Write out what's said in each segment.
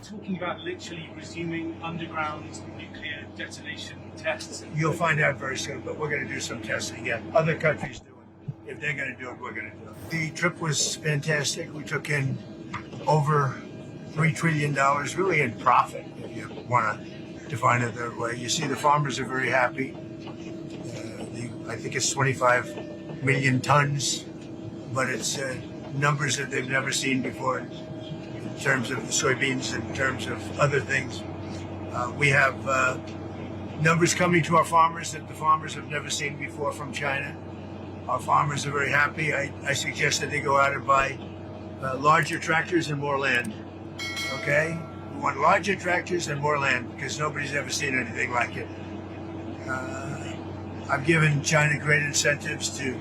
talking about literally resuming underground nuclear detonation tests? You'll find out very soon, but we're going to do some testing. Yeah, other countries do it. If they're going to do it, we're going to do it. The trip was fantastic. We took in over $3 trillion, really in profit, if you want to define it that way. You see, the farmers are very happy. I think it's 25 million tons, but it's numbers that they've never seen before in terms of the soybeans, in terms of other things. We have numbers coming to our farmers that the farmers have never seen before from China. Our farmers are very happy. I suggest that they go out and buy larger tractors and more land. Okay? We want larger tractors and more land because nobody's ever seen anything like it. I've given China great incentives to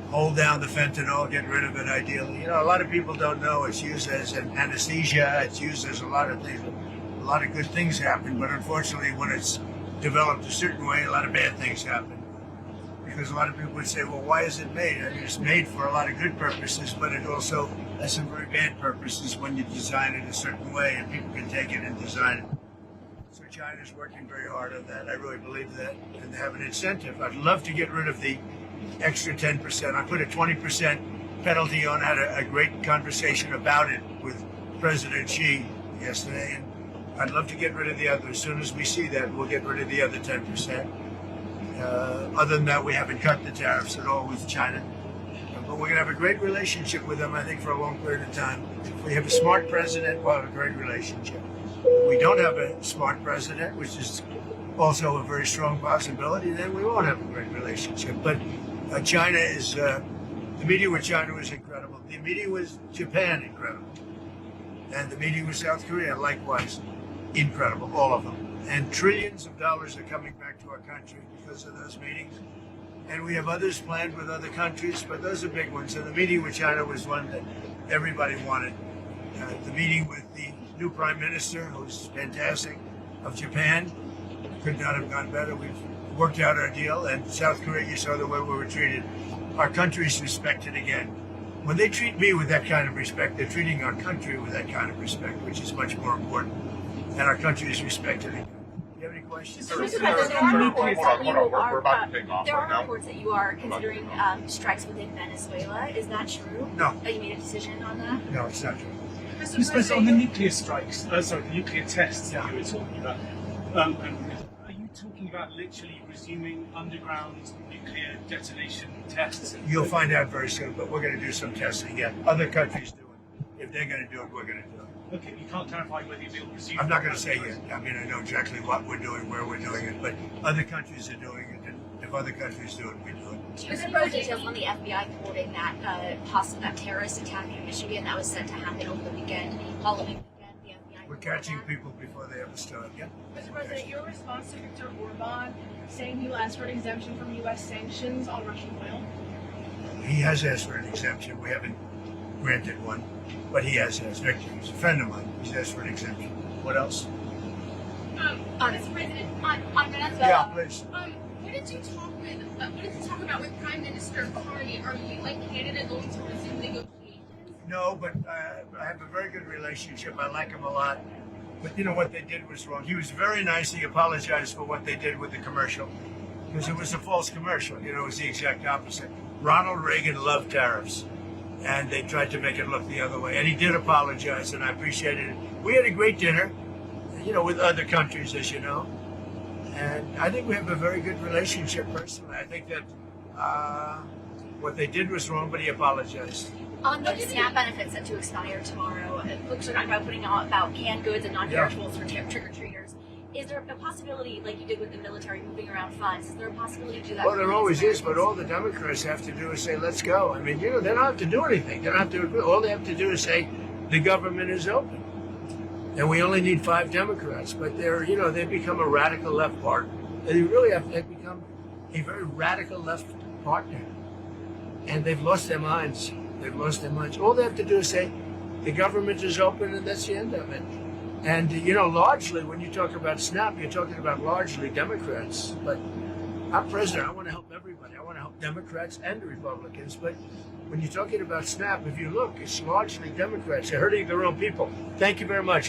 hold down the fentanyl, get rid of it ideally. You know, a lot of people don't know it's used as an anesthesia, it's used as a lot of things. A lot of good things happen, but unfortunately when it's developed a certain way, a lot of bad things happen. Because a lot of people would say, well, why is it made? I mean, it's made for a lot of good purposes, but it also has some very bad purposes when you design it a certain way and people can take it and design it. So China's working very hard on that. I really believe that. And they have an incentive. I'd love to get rid of the extra 10%. I put a 20% penalty on. I had a great conversation about it with President Xi yesterday. And I'd love to get rid of the other. As soon as we see that, we'll get rid of the other 10%. Other than that, we haven't cut the tariffs at all with China. But we're going to have a great relationship with them, I think, for a long period of time. If we have a smart president, we'll have a great relationship. If we don't have a smart president, which is also a very strong possibility, then we won't have a great relationship. But China is, the meeting with China was incredible. The meeting with Japan, incredible. And the meeting with South Korea, likewise, incredible, all of them. And trillions of dollars are coming back to our country because of those meetings. And we have others planned with other countries, but those are big ones. And the meeting with China was one that everybody wanted. The meeting with the new Prime Minister, who's fantastic, of Japan, could not have gone better. We've worked out our deal. And South Korea, you saw the way we were treated. Our country's respected again. When they treat me with that kind of respect, they're treating our country with that kind of respect, which is much more important. And our country is respected again. Do you have any questions? There are reports that you are considering strikes within Venezuela. Is that true? No. That you made a decision on that? No, it's not true. Mr. President, on the nuclear strikes, the nuclear tests that you were talking about, are you talking about literally resuming underground nuclear detonation tests? You'll find out very soon, but we're going to do some testing. Yeah, other countries do it. If they're going to do it, we're going to do it. Okay, you can't clarify whether you'll resume. I'm not going to say yet. I mean, I know exactly what we're doing, where we're doing it, but other countries are doing it, and if other countries do it, we do it. Mr. President, details on the FBI thwarting that terrorist attack in Michigan that was said to happen over the weekend, Halloween weekend. The FBI. We're catching people before they ever start. Yeah. Mr. President, your response to Viktor Orban saying he will ask for an exemption from U.S. sanctions on Russian oil? He has asked for an exemption. We haven't granted one, but he has asked. Victor, he's a friend of mine. He's asked for an exemption. What else? Mr. President, on Venezuela. Yeah, please. What did you talk about with Prime Minister Carney? Are you, like Canada, going to resume negotiations? No, but I have a very good relationship. I like him a lot. But you know what they did was wrong. He was very nice. He apologized for what they did with the commercial because it was a false commercial. You know, it was the exact opposite. Ronald Reagan loved tariffs, and they tried to make it look the other way. And he did apologize, and I appreciated it. We had a great dinner, you know, with other countries, as you know. And I think we have a very good relationship personally. I think that what they did was wrong, but he apologized. On the SNAP benefits set to expire tomorrow, folks are talking about putting out about canned goods and non-perishables for trick-or-treaters. Is there a possibility, like you did with the military moving around funds, is there a possibility to do that? Well, there always is, but all the Democrats have to do is say, let's go. I mean, you know, they don't have to do anything. They don't have to agree. All they have to do is say, the government is open. And we only need 5 Democrats, but they're, you know, they've become a radical left party. They really have, they've become a very radical left partner. And they've lost their minds. They've lost their minds. All they have to do is say, the government is open, and that's the end of it. And, you know, largely, when you talk about SNAP, you're talking about largely Democrats. But I'm president. I want to help everybody. I want to help Democrats and Republicans. But when you're talking about SNAP, if you look, it's largely Democrats. They're hurting their own people. Thank you very much.